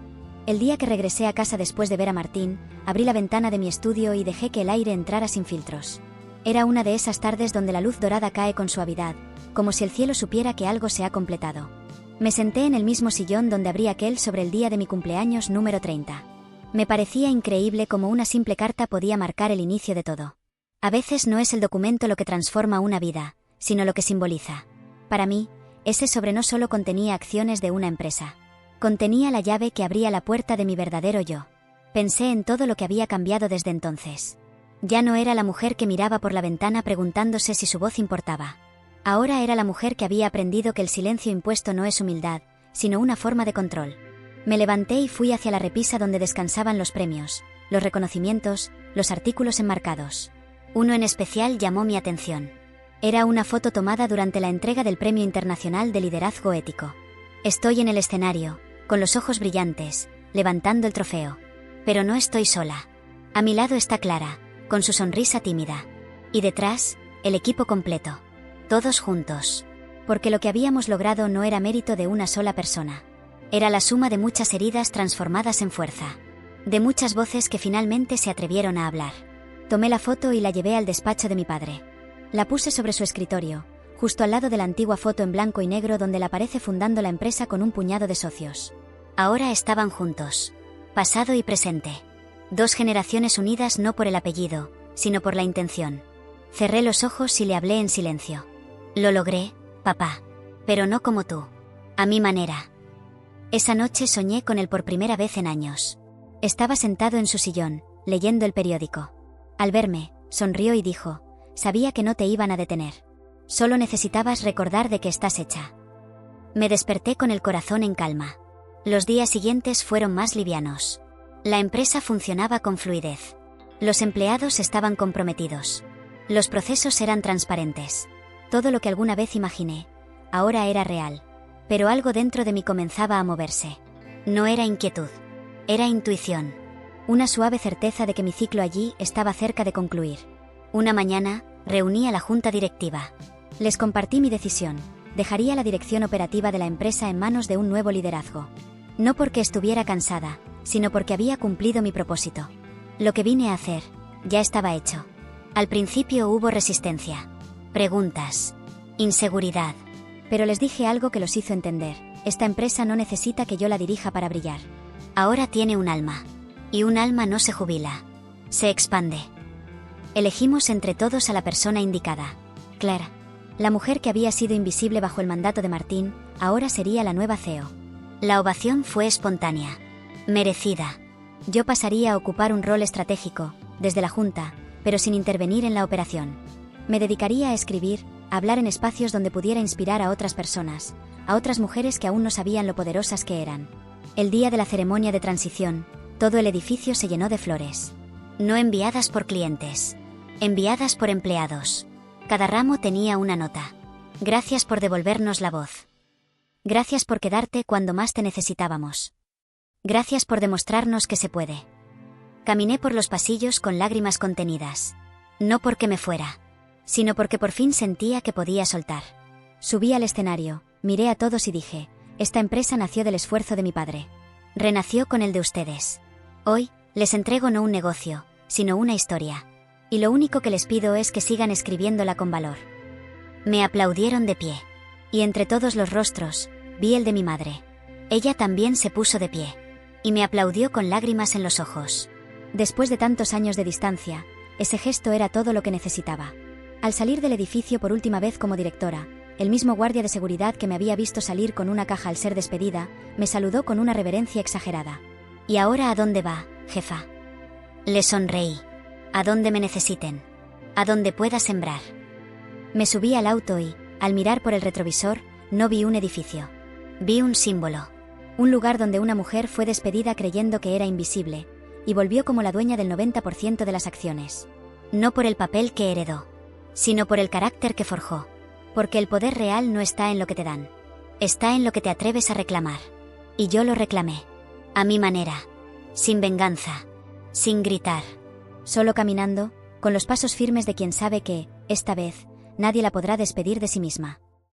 Speaker 1: El día que regresé a casa después de ver a Martín, abrí la ventana de mi estudio y dejé que el aire entrara sin filtros. Era una de esas tardes donde la luz dorada cae con suavidad, como si el cielo supiera que algo se ha completado. Me senté en el mismo sillón donde abrí aquel sobre el día de mi cumpleaños número 30. Me parecía increíble cómo una simple carta podía marcar el inicio de todo. A veces no es el documento lo que transforma una vida, sino lo que simboliza. Para mí, ese sobre no solo contenía acciones de una empresa. Contenía la llave que abría la puerta de mi verdadero yo. Pensé en todo lo que había cambiado desde entonces. Ya no era la mujer que miraba por la ventana preguntándose si su voz importaba. Ahora era la mujer que había aprendido que el silencio impuesto no es humildad, sino una forma de control. Me levanté y fui hacia la repisa donde descansaban los premios, los reconocimientos, los artículos enmarcados. Uno en especial llamó mi atención. Era una foto tomada durante la entrega del Premio Internacional de Liderazgo Ético. Estoy en el escenario, con los ojos brillantes, levantando el trofeo. Pero no estoy sola. A mi lado está Clara, con su sonrisa tímida. Y detrás, el equipo completo. Todos juntos. Porque lo que habíamos logrado no era mérito de una sola persona. Era la suma de muchas heridas transformadas en fuerza. De muchas voces que finalmente se atrevieron a hablar. Tomé la foto y la llevé al despacho de mi padre. La puse sobre su escritorio, justo al lado de la antigua foto en blanco y negro donde la aparece fundando la empresa con un puñado de socios. Ahora estaban juntos. Pasado y presente. 2 generaciones unidas no por el apellido, sino por la intención. Cerré los ojos y le hablé en silencio. Lo logré, papá. Pero no como tú. A mi manera. Esa noche soñé con él por primera vez en años. Estaba sentado en su sillón, leyendo el periódico. Al verme, sonrió y dijo, sabía que no te iban a detener. Solo necesitabas recordar de qué estás hecha. Me desperté con el corazón en calma. Los días siguientes fueron más livianos. La empresa funcionaba con fluidez. Los empleados estaban comprometidos. Los procesos eran transparentes. Todo lo que alguna vez imaginé, ahora era real. Pero algo dentro de mí comenzaba a moverse. No era inquietud. Era intuición. Una suave certeza de que mi ciclo allí estaba cerca de concluir. Una mañana, reuní a la junta directiva. Les compartí mi decisión. Dejaría la dirección operativa de la empresa en manos de un nuevo liderazgo. No porque estuviera cansada, sino porque había cumplido mi propósito. Lo que vine a hacer, ya estaba hecho. Al principio hubo resistencia. Preguntas. Inseguridad. Pero les dije algo que los hizo entender. Esta empresa no necesita que yo la dirija para brillar. Ahora tiene un alma. Y un alma no se jubila. Se expande. Elegimos entre todos a la persona indicada. Clara. La mujer que había sido invisible bajo el mandato de Martín, ahora sería la nueva CEO. La ovación fue espontánea. Merecida. Yo pasaría a ocupar un rol estratégico, desde la Junta, pero sin intervenir en la operación. Me dedicaría a escribir, a hablar en espacios donde pudiera inspirar a otras personas, a otras mujeres que aún no sabían lo poderosas que eran. El día de la ceremonia de transición, todo el edificio se llenó de flores. No enviadas por clientes. Enviadas por empleados. Cada ramo tenía una nota. Gracias por devolvernos la voz. Gracias por quedarte cuando más te necesitábamos. Gracias por demostrarnos que se puede. Caminé por los pasillos con lágrimas contenidas. No porque me fuera, sino porque por fin sentía que podía soltar. Subí al escenario, miré a todos y dije, esta empresa nació del esfuerzo de mi padre. Renació con el de ustedes. Hoy, les entrego no un negocio, sino una historia. Y lo único que les pido es que sigan escribiéndola con valor. Me aplaudieron de pie. Y entre todos los rostros, vi el de mi madre. Ella también se puso de pie. Y me aplaudió con lágrimas en los ojos. Después de tantos años de distancia, ese gesto era todo lo que necesitaba. Al salir del edificio por última vez como directora, el mismo guardia de seguridad que me había visto salir con una caja al ser despedida, me saludó con una reverencia exagerada. ¿Y ahora a dónde va, jefa? Le sonreí. A donde me necesiten. A donde pueda sembrar. Me subí al auto y, al mirar por el retrovisor, no vi un edificio. Vi un símbolo. Un lugar donde una mujer fue despedida creyendo que era invisible, y volvió como la dueña del 90% de las acciones. No por el papel que heredó, sino por el carácter que forjó. Porque el poder real no está en lo que te dan. Está en lo que te atreves a reclamar. Y yo lo reclamé. A mi manera. Sin venganza. Sin gritar. Solo caminando, con los pasos firmes de quien sabe que, esta vez, nadie la podrá despedir de sí misma.